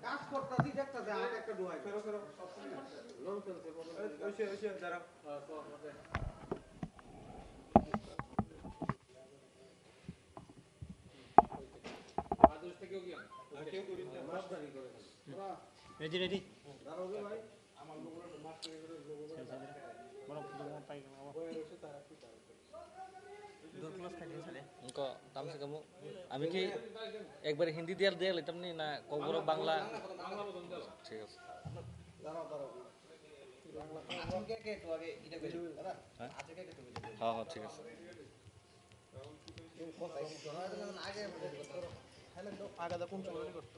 কাজ করতেছি দেখতেছে আর একটা ডুয়াই ফেরো ফেরো লোন চলছে ওইসে ওইসে দাঁড়াও আদর্শ থেকেও কি কেউ করি না মাছদানি করে রেডি রেডি দাঁড়াও ভাই আমার লোকগুলো মাছ থেকে করে বড় বড় পাই গেল বয়ে রয়েছে তারা কি করে দূর ক্লাস খাইতে চলে उनको कम से कम আমি কি একবার হিন্দি দিয়ে দিয়ে লিতাম নি না কবর বাংলা ঠিক আছে দাঁড়াও দাঁড়াও আজকে কে তো আগে এটা কইছো দাদা আজকে কে তো কইছো হ্যাঁ হ্যাঁ ঠিক আছে আগে হ্যালো তো আগা দা কোন চলে করতে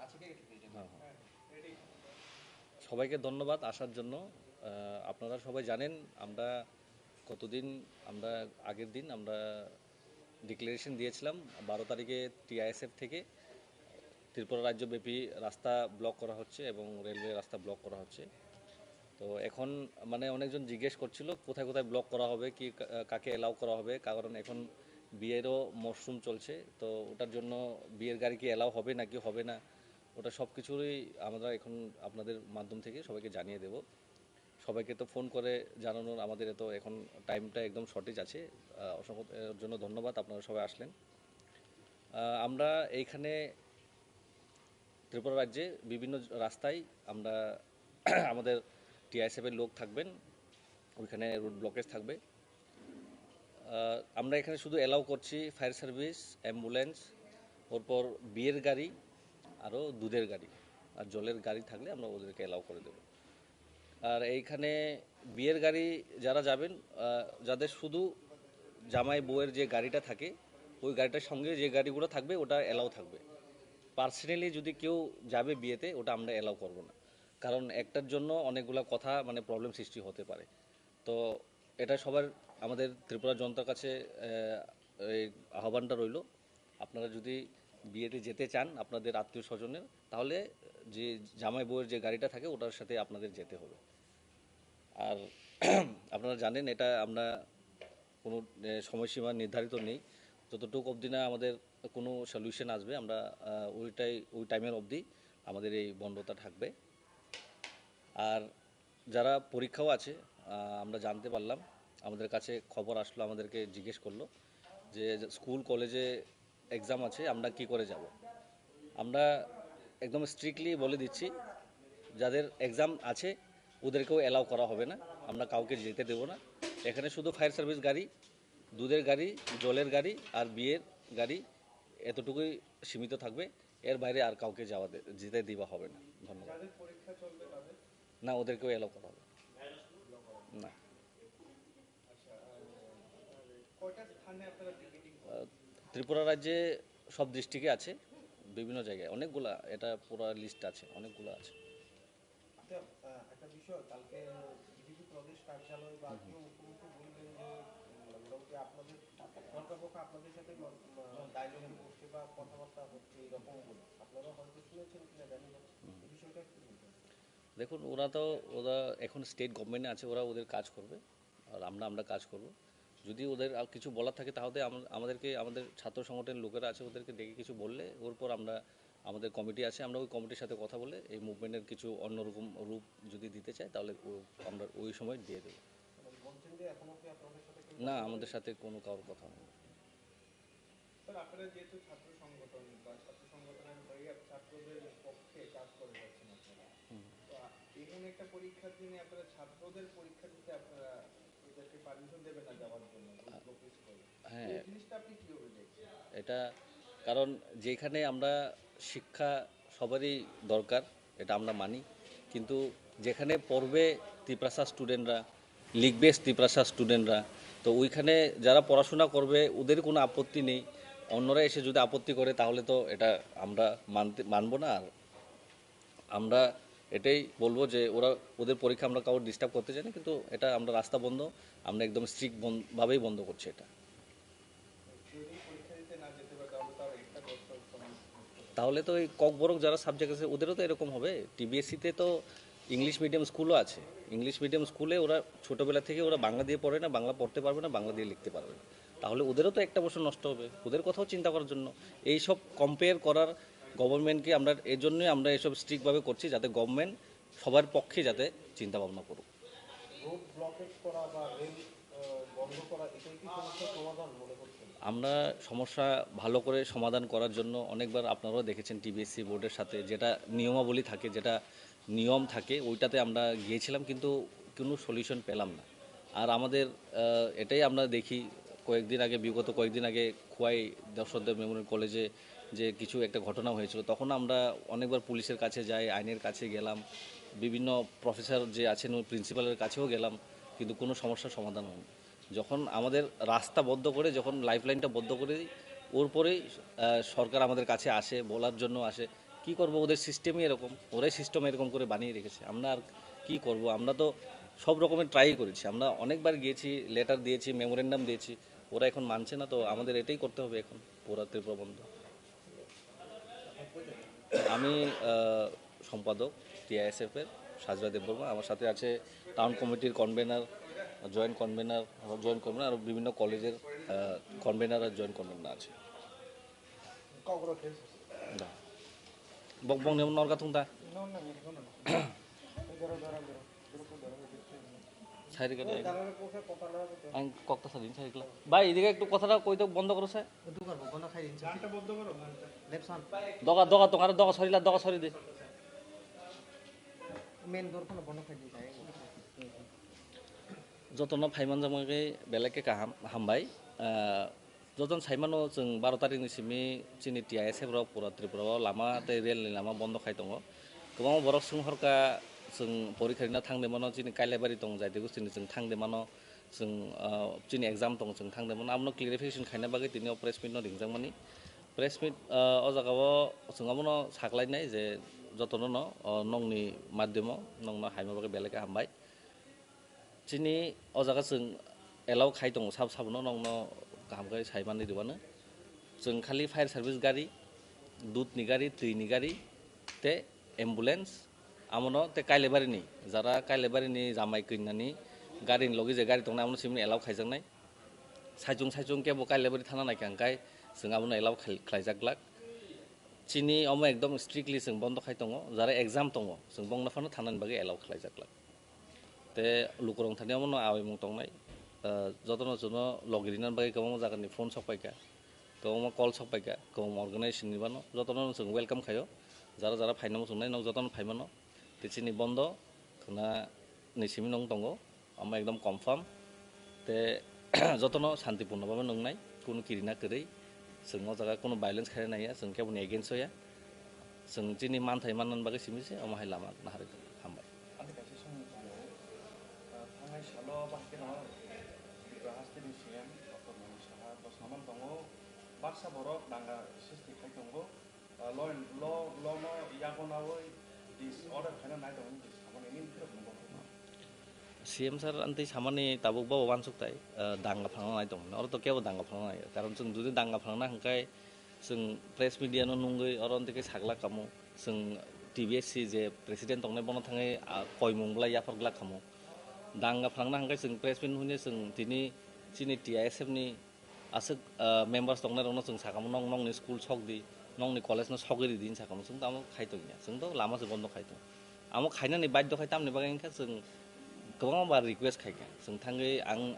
আজকে কে তো কইছো হ্যাঁ হ্যাঁ সবাইকে ধন্যবাদ আসার জন্য আপনারা সবাই জানেন আমরা কতদিন আমরা আগের দিন আমরা ডিক্লারেশন দিয়েছিলাম 12 তারিখে টিআইএসএফ থেকে ত্রিপুরা রাজ্যব্যাপী রাস্তা ব্লক করা হচ্ছে এবং রেলওয়ে রাস্তা ব্লক করা হচ্ছে তো এখন মানে অনেকজন জিজ্ঞেস করছিল কোথায় কোথায় ব্লক করা হবে কি কাকে অ্যালাউ করা হবে কারণ এখন বিয়েরও মরশুম চলছে তো ওটার জন্য বিয়ের গাড়ি কি অ্যালাউ হবে নাকি হবে না ওটা সব কিছুরই আমরা এখন আপনাদের মাধ্যম থেকে সবাইকে জানিয়ে দেব সবাইকে তো ফোন করে জানানোর আমাদের তো এখন টাইমটা একদম শর্টেজ আছে অসংখ্য এর জন্য ধন্যবাদ আপনারা সবাই আসলেন আমরা এইখানে ত্রিপুরা রাজ্যে বিভিন্ন রাস্তায় আমরা আমাদের টিআইএসএফের লোক থাকবেন ওইখানে রুট ব্লকেজ থাকবে আমরা এখানে শুধু অ্যালাউ করছি ফায়ার সার্ভিস অ্যাম্বুলেন্স ওরপর বিয়ের গাড়ি আরও দুধের গাড়ি আর জলের গাড়ি থাকলে আমরা ওদেরকে অ্যালাউ করে দেব আর এইখানে বিয়ের গাড়ি যারা যাবেন যাদের শুধু জামাই বউয়ের যে গাড়িটা থাকে ওই গাড়িটার সঙ্গে যে গাড়িগুলো থাকবে ওটা অ্যালাউ থাকবে পার্সোনালি যদি কেউ যাবে বিয়েতে ওটা আমরা অ্যালাউ করব না কারণ একটার জন্য অনেকগুলো কথা মানে প্রবলেম সৃষ্টি হতে পারে তো এটা সবার আমাদের ত্রিপুরা জনতার কাছে এই আহ্বানটা রইল আপনারা যদি বিয়েতে যেতে চান আপনাদের আত্মীয় স্বজনের তাহলে যে জামাই বউয়ের যে গাড়িটা থাকে ওটার সাথে আপনাদের যেতে হবে আর আপনারা জানেন এটা আমরা কোনো সময়সীমা নির্ধারিত নেই যতটুকু অবধি না আমাদের কোনো সলিউশন আসবে আমরা ওই টাইমের অবধি আমাদের এই বন্ধতা থাকবে আর যারা পরীক্ষাও আছে আমরা জানতে পারলাম আমাদের কাছে খবর আসলো আমাদেরকে জিজ্ঞেস করলো যে স্কুল কলেজে এক্সাম আছে আমরা কি করে যাব আমরা একদম স্ট্রিক্টলি বলে দিচ্ছি যাদের এক্সাম আছে ওদেরকেও অ্যালাউ করা হবে না আমরা কাউকে যেতে দেব না এখানে শুধু ফায়ার সার্ভিস গাড়ি দুধের গাড়ি জলের গাড়ি আর বিয়ের গাড়ি এতটুকুই সীমিত থাকবে এর বাইরে আর কাউকে যেতে দেওয়া হবে না ধন্যবাদ না ওদেরকেও অ্যালাউ করা হবে না ত্রিপুরা রাজ্যে সব ডিস্ট্রিক্টে আছে বিভিন্ন জায়গায় অনেকগুলা এটা পুরো লিস্ট আছে অনেকগুলো আছে একটা বিষয় কালকে বিজেপি প্রদেশ কার্যালয় বা মুখ্যমন্ত্রী বললেন যে মোটামুটি আপনাদের সরকার পক্ষ আপনাদের সাথে ডায়লগে বসছে বা কথাবার্তা হচ্ছে এরকম বলে আপনারা হয়তো শুনেছেন কিনা জানি না এই বিষয়টা কি বলবেন দেখুন ওরা এখন স্টেট গভর্নমেন্টে আছে ওরা ওদের কাজ করবে আর আমরা কাজ করব যদি ওদের কিছু বলার থাকে তাহলে আমাদের ছাত্র সংগঠনের লোকেরা আছে ওদেরকে ডেকে কিছু বললে ওর পর আমাদের কমিটি আছে আমরা ওই কমিটির সাথে কথা বলে এই মুভমেন্টের কিছু অন্যরকম রূপ যদি দিতে চাই তাহলে আমরা ওই সময় দিয়ে দেবো না আমাদের সাথে কোনো কারোর কথা নেই স্যার আপনারা যেহেতু ছাত্র সংগঠন বা ছাত্র সংগঠনের হয়ে ছাত্রদের পক্ষে কাজ করে যাচ্ছেন আপনারা তো এমন একটা পরীক্ষার দিনে আপনারা ছাত্রদের পরীক্ষা দিতে আপনারা এদেরকে পারমিশন দেবেন না যাওয়ার জন্য হ্যাঁ এই জিনিসটা আপনি কিভাবে দেখছেন এটা কারণ যেখানে আমরা শিক্ষা সবারই দরকার এটা আমরা মানি কিন্তু যেখানে পড়বে ত্রিপ্রাসা স্টুডেন্টরা লিখবে ত্রিপ্রাসা স্টুডেন্টরা তো ওইখানে যারা পড়াশোনা করবে ওদের কোনো আপত্তি নেই অন্যরা এসে যদি আপত্তি করে তাহলে তো এটা আমরা মানবো না আর আমরা এটাই বলবো যে ওদের পরীক্ষা আমরা কাউকে ডিস্টার্ব করতে চাই না, কিন্তু এটা আমরা রাস্তা বন্ধ, আমরা একদম স্ট্রিক্ট ভাবেই বন্ধ করছি এটা। তাহলে তো এই ককবরক যারা সাবজেক্ট আছে ওদেরও তো এরকম হবে। টিবিএসসিতে তো ইংলিশ মিডিয়াম স্কুলও আছে, ইংলিশ মিডিয়াম স্কুলে ওরা ছোটোবেলা থেকে ওরা বাংলা দিয়ে পড়ে না, বাংলা পড়তে পারবে না, বাংলা দিয়ে লিখতে পারবে না, তাহলে ওদেরও তো একটা বছর নষ্ট হবে। ওদের কথাও চিন্তা করার জন্য এই সব কম্পেয়ার করার গভর্নমেন্টকে আমরা এর জন্যই আমরা এসব স্ট্রিক্টভাবে করছি, যাতে গভর্নমেন্ট সবার পক্ষে যাতে চিন্তা ভাবনা করুক। রোড ব্লকেজ করা বা রেল বন্ধ করা এটাই কি সমস্যার সমাধান মনে করছেন? আমরা সমস্যা ভালো করে সমাধান করার জন্য অনেকবার আপনারাও দেখেছেন টিবিএসসি বোর্ডের সাথে যেটা নিয়মাবলী থাকে, যেটা নিয়ম থাকে, ওইটাতে আমরা গিয়েছিলাম, কিন্তু কোনো সলিউশন পেলাম না। আর আমাদের এটাই আমরা দেখি বিগত কয়েকদিন আগে খোয়াই দর্শকদের মেমোরিয়াল কলেজে যে কিছু একটা ঘটনা হয়েছিল, তখন আমরা অনেকবার পুলিশের কাছে যাই, আইনের কাছে গেলাম, বিভিন্ন প্রফেসর যে আছেন ওই প্রিন্সিপালের কাছেও গেলাম, কিন্তু কোনো সমস্যার সমাধান হয়নি। যখন আমাদের রাস্তা বদ্ধ করে, যখন লাইফলাইনটা বদ্ধ করে দিই, ওর পরেই সরকার আমাদের কাছে আসে, বলার জন্য আসে। কি করব, ওদের সিস্টেমই এরকম, ওরাই সিস্টেম এরকম করে বানিয়ে রেখেছে। আমরা আর কী করব? আমরা তো সব রকমের ট্রাই করেছি, আমরা অনেকবার গিয়েছি, লেটার দিয়েছি, মেমোরেন্ডাম দিয়েছি, ওরা এখন মানছে না। তো আমাদের এটাই করতে হবে এখন, পুরা ত্রিপুরা বন্ধ। আমি সম্পাদক টিআইএসএফের সাজরা দেববর্মা, আমার সাথে আছে টাউন কমিটির কনভেনার, জয়েন্ট কনভেনার আর বিভিন্ন কলেজের কনভেনার আর জয়েন্ট কনভেনার আছে। বকবং নেমন নরকা থুংতা আমি কক্তা সাদিন সাইকেল ভাই, এদিকে একটু কথাটা কইতে বন্ধ করো স্যার। বন্ধ খাই দিন লেফট সান দগা দগা তোমার দগা সরিলা, দগা সরি দে। মেন দোর কোনো বন্ধ খাই দিন যতन फाइमान जामागे बेलेगके काहाम हामबाय जतन साइमानो जों 12 तारिखनि सिमि चिनि टिआइएसएफ रक पुरा त्रिपुरायाव लामा तै रेलनि लामा बन्द खाय दङ। गोबां बरक सुंहरका जों परिखारिना थांदोंमोन, चिनि काइलाबारि दं जायदेगु चिनि जों थांदोंमोन, जों चिनि एग्जाम दं जों थांदोंमोन। आमनो क्लियरिफिकेशन खायना बागै दिनै प्रेस मिट न रिंजांमानि प्रेस मिट अ जागाव जोंहामनो साग्लायनाय जे जतन न नंनि माध्यम नंनो हायमा बागै बेलेगके हामबाय चिनि अजागा जों एलाव खाय दं साब साबनो नंनो गाहामगाय साइमानि दिबानो जों खालि फायर सार्भिस गारि, दुधनि गारि, दैनि गारि ते एम्बुलेंस आमनो ते काइलेबारिनि जारा काइलेबारिनि जामाय कइनानि गारिनि लगे जे गारि दंना आमनो सिमनि एलाव खायजांनाय साइजों केबो काइलेबारि थाना नायखांखाय जों आमनो एलाव खायजाग्लाक चिनि अमो एकदम स्ट्रिक्टलि जों बन्द खाय दङ। जारा एग्जाम दङ जों बंनाफानो थानानि बागै एलाव खायजाग्लाक ते लुकुरं थानायाव मनो आवायमुं दंनाय जतन जनो लगिरिनान बागै गोबां जागानि फोन सफायका, गोबां कल सफायका, गोबां अर्गानाइजेशननि बानो जतन जों वेलकाम खायो। जारा जारा फाइनामो संनाय नं जतन फाइमानो तिचिनि बन्द खना निसिमि नं दङ आमा एकदम कनफार्म ते जतन शान्तिपूर्ण भाबे नंनाय कोनो किरिना करै जों जागा कोनो भाइलेंस खायना नाया जों केबो एगेन्स्ट होया जों चिनि मानथाय माननान बागै सिमिसे अमाहाय लामा नाहारै हामबाय। थांनाय सालाव बाहायनो नामा हास्टेलनि सिगां डक्टर मनि साहा बसनामान दङ बाक्सा बरक नांगा सिस्टि खाय दङ ल यागनावै दिस अर्डार खायना नाय दङ दिस सामान एनि नंगौ सीएम सर अंतै सामानि ताबुक बाबा वानसुकताय दांगा फांना नाय दं और तो केबो दांगा फांना नाय कारण जों जुदि दांगा फांना हंखाय जों प्रेस मीडिया नो नुंगै और अंतै सागला कामो जों टीबीएससी जे प्रेसिडेंट दंनाय बनो थाङै कयमुंग्ला याफरग्ला कामो दांगा फांना हंखाय जों प्रेस मिट हुने जों दिनै चिनि टीआईएसएफ नि आसो मेम्बार्स दंनाय रनो जों साकामो नंनि स्कुल सकदि नंनि कलेज न सगरि दिन साकामो जों तामो खायतोनिया जों तो लामा से बन्द खायतो आमो खायनानै बाध्य खाय तामनि बागै इनखा जों गोबां बार रिक्वेस्ट खायखा जों थाङै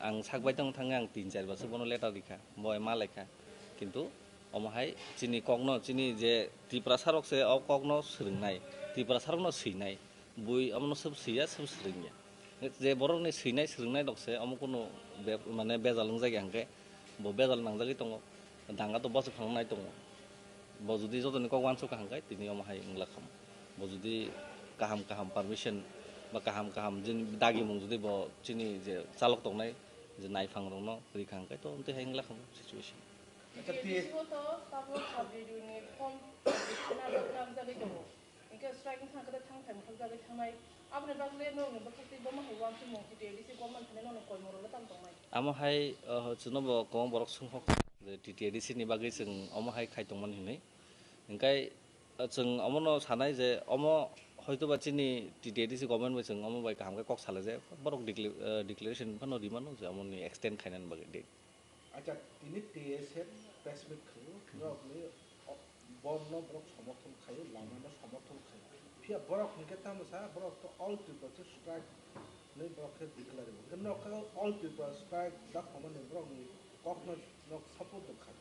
आं सागबाय दं थाङै आं 3-4 बारसो बनो लेटार दिखा बय मा लेखा किन्तु अमाहाय चिनि कगनो चिनि जे त्रिपुरा सारकसे अ कगनो सोलोंनाय त्रिपुरा सारकनो सैनाय बुइ अमनो सब सैया सब सोलोंया जे बरकनि सैनाय सोलोंनाय दकसे अमो कोनो माने बेजालुं जायगा हंखे ब बेजाल नांजागै दङ दांगा तो बस फांनाय दङ ब जुदि जतनि कग वानसुका हंखाय तिनि अमाहाय इंला खाम ब जुदि काहाम पारमिशन बा काहाम जों दागि मुं जुदि ब चिनि जे चालक दंनाय जे नायफां दङ रिखा हंखाय तो उनते हाय इंला खाम सिचुएशन तो ताबो साबजेक्टनि फर्म बिथिना नाम जागै दङ 이게 스트라이킹 상가다 탕탕 탕자게 탕나이 아무네 바글레 노는 바카티 보마 해완 좀 몽티 데리시 고만 타네 노는 거이모로라 땀동마이 Amahay chunobo kong borok sunghok TTDC ni bagui जों amahay khaitongman hinai engkai जों amono sanai je amo hoitoba chini TTDC government bai जों amo bai kaham kok sala je borok declaration phano dimano je amoni extend khainan bagui de আচ্ছা তিনি TSF press meet খাইও ফিরা আপনি বর্ণ বরক সমর্থন খাইও লামানো সমর্থন খাইও ফিয়া বরক নিকে তামসা বরক তো অল পিপল সে স্ট্রাইক नै बरक डिक्लेयर हो न का ऑल पीपल स्ट्राइक दा कमन बरक कक न सपोर्ट खाय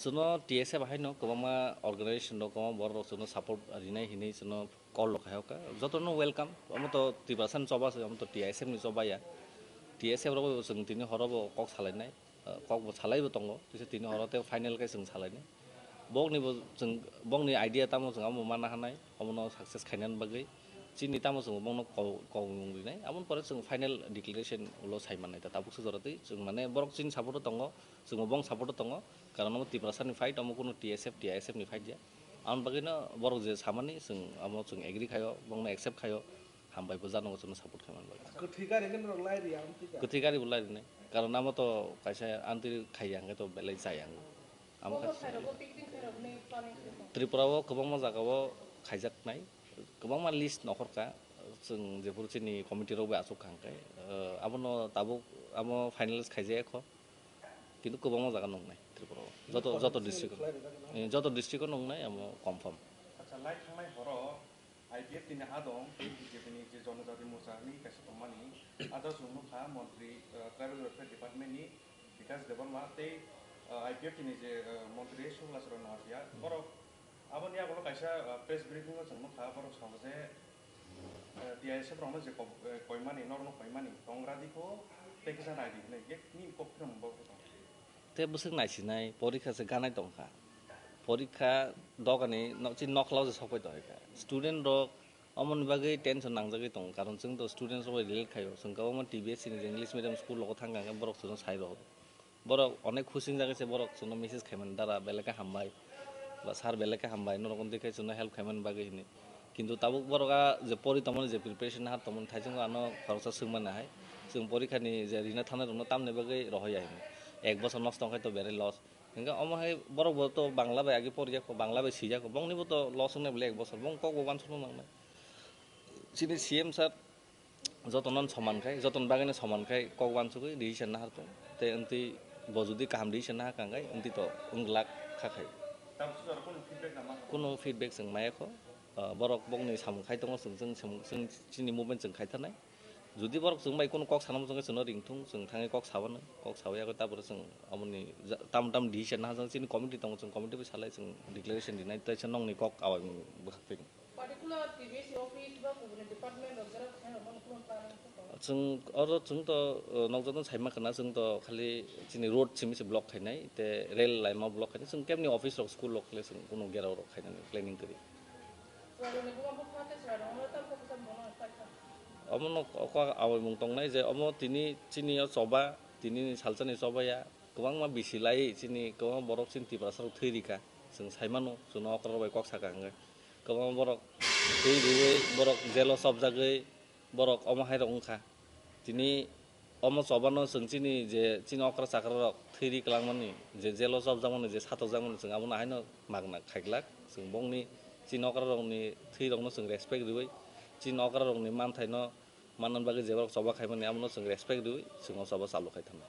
chuno TSF hai no kobama organization no kobama borok chuno support rinai hinai chuno call lokhayoka jotono welcome amo to 3% choba amo to TSF ni choba ya TSF ro जों tini horobo kok salainai kok bo salaibo tongo tise tini horote final kai जों salainai bokni bo जों bokni idea tamo जों amo mana hanai amo no success khainan bagai chini tamo जों bongno kong rinai amon pore जों final declaration ulo saimanai ta tabuk sejorati जों mane borok chin support tongo जों bong support tongo karon amo 3% ni fight amo kuno TSF ni fight ja amon bagino borok je samani जों amo जों agree khayo bongno accept khayo hambai bo janongo जों support khaiman bagai कथिगा Reagan रक लाई रिया आमतिका ketigari bulai rinai karon amo to kaisa anti khaiyang to belai sayang amo 보고 사이로고 빅딩 사이로고 네 플라닝 Tripura wo kobangma jagao khaijaknai kobangma list nokhorka जों जेफोर चिनि committee रबो आसक खांखाय आबनो Tabo आमो finalist खाइजाय खो किन्तु कबangma जागा नंनाय त्रिपुरा जतो district नंनाय आमो confirm আচ্ছা like থাংনাই হর IPF তিনি আদং বিজেপিনি যে জনজাতি মোর্চানি কাছে তমানি আদা জুনুখা মন্ত্রী ট্রাইবেল ওয়েলফেয়ার ডিপার্টমেন্টনি বিকাশ দেববর্মা তে আইপিএফ তিনি যে মন্ত্রী সুলাসর নাজিয়া বড় আবনি আগলো কাইসা প্রেস ব্রিফিং জুনুখা বড় সমাজে টিআইএসএফ রং যে কয়মানি নরন কয়মানি টংরাদিখো টেকিসা নাইদি নে নি কপ্রম বড় te busuk naisinai porikha se ganai tongkha porikha dogani chi nokhlaw je sopai toika student rok amoni bagai tension nangjagoi tong karon जों to students rok relate khayo जों gawama TBS ni english medium school loko thanga borok जों sai rok borok onek khusing jage se borok जों message khaiman dara beleka hambai ba sar beleka hambai norokon dekhe जों help khaiman bagai hini কিন্তু তাবুক বরকা যে পরিতমন যে preparation হার তমন থাইজों আনো খরচা सोंमानो हाय जों परीक्षानि जे रिना थानाय रनो तामने बागै रहय आइनो एक बছর নষ্ট হয় তো বেরে লস কিন্তু আমায় বড় বড় তো বাংলা বাই আগে পড়িয়া বাংলা বাই সিজা বংনিবো তো লস হনে বলে এক বছর বং কক বান শুনো নাংনাই চিনি সিএম স্যার যতনন সমান খাই যতন বাগানে সমান খাই কক বান সুগৈ ডিসিশন না হারতো তে এন্তি বজুদি কাহাম ডিসিশন না হাকাঙ্গাই এন্তি তো উংলাক খাখাই তারপর কোন ফিডব্যাক নামা কোনো ফিডব্যাক जों मायाखौ बरक बंनि सामखाय दङ जों चिनि मुभमेन्ट जों खायथानाय जुदि बरक जों बाय कोनो कक सानाम जों रिंथुं जों थाङै कक साबानो कक साबायाखौ तापर जों अमनि ताम डिसिजन ना जों चिनि कमिटि दङ जों कमिटि बे सालाय जों डिक्लेरेशन दिनाय तैसे नंनि कक आवाय बखाफै particular TBS office ba kubuने department of जरा खाय मन कोन प्लानिंग जों अरो जों त नगजन साइमा खना जों त खालि चिनि रोड सिमिसे ब्लक खायनाय ते रेल लाइन मा ब्लक खायनाय जों केमनि अफिस रक स्कुल लक खाले जों कोनो गेराव रक खायनाय प्लेनिंग करि Soalnya gua mau pakai soalnya mau tak kok bisa mau tak अमन अखा आवाय मुं तंनाय जे अम तिनि चिनियाव चबा तिनि सालसानि चबाया गोबां मा बिसिलाय चिनि गोबां बरक चिन 3% थैरिखा जों साइमानो जों अकरबाय कक साकांगे गोबां बरक थैरियै बरक जेलो सबजागै बरक अमहाय रंखा तिनि अम चबानो जों चिनि जे चिनि अकर साकर थैरि क्लांमानि जे जेलो सबजामोन जे सातो जामोन जों आबो नाहायनो मागना खायग्लाक जों बंनि चिनि अकर रंनि थैरंनो जों रेसपेक्ट दिबै चिन अकर रंनि मान थाइनो मानन बागै जेबो सबा खायमानि आमनो जों रेसपेक्ट दिबै जों सबा चालु खायथानो